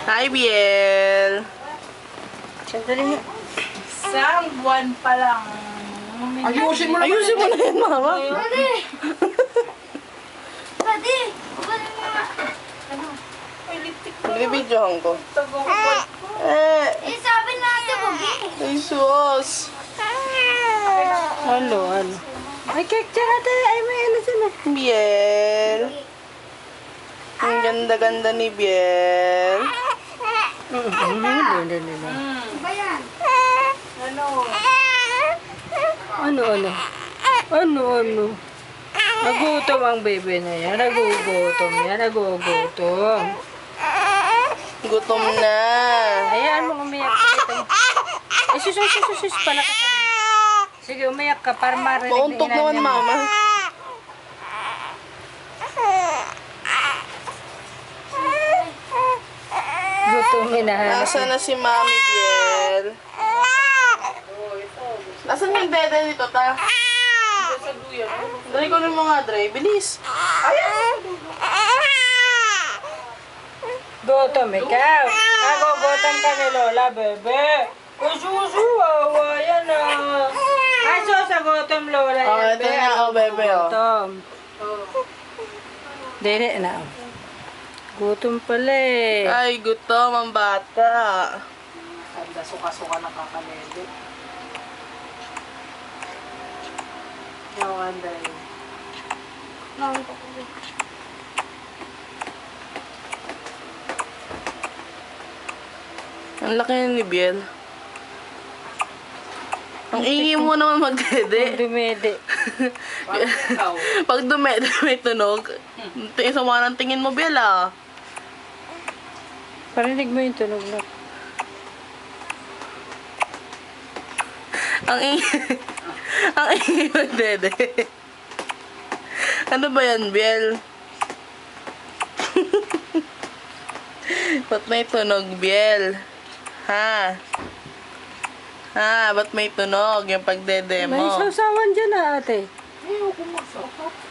Hi, Biel. Sandali nga. Isang buwan pa lang. Ayusin mo na yan, mama. Daddy, ubalin mo na. Nagbibidyohan ko. Sabi natin, Bugi. Ay, sus. Ano? Ay, cake siya natin. Ay, may ano siya na. Biel. Ang ganda-ganda ni Biel. Ba yan? Ano? Nagutom ang baby na yan. Nagugutom. Gutom na. Ayan mo, umiyak ka. Ay, sus, palakasan. Sige, umiyak ka para marinig Mauntok naman, niya mo. mama. Gutom, hinahanap. Nasaan na si Mami Biel? Nasaan yung dede nito, ta? Dali ko ng mga Dre. Bilis. Gutom ikaw. Nagugutom ka ni Lola, bebe. Awa, yan na. Ay, sus, gutom Lola. Oh, yan, ito na, oh, bebe, oh. Gutom. Dede na. Gutom pala eh. Ay, gutom ang bata. Ganda, suka-suka nakakalede. Gawanda yun. Ang laki na ni Biel. Ang ingi mo naman mag-dede. Dumede. Pag dumede may tunog, sama ng tingin mo, Biel, ah. Parinig mo yung tunog na. Ang ingi. Ang ingi mag-dede. Ano ba yan, Biel? Ba't may tunog, Biel? Ha? Ba't may tunog yung pagdede May mo? sausawan dyan na ate. Ayoko magsapat.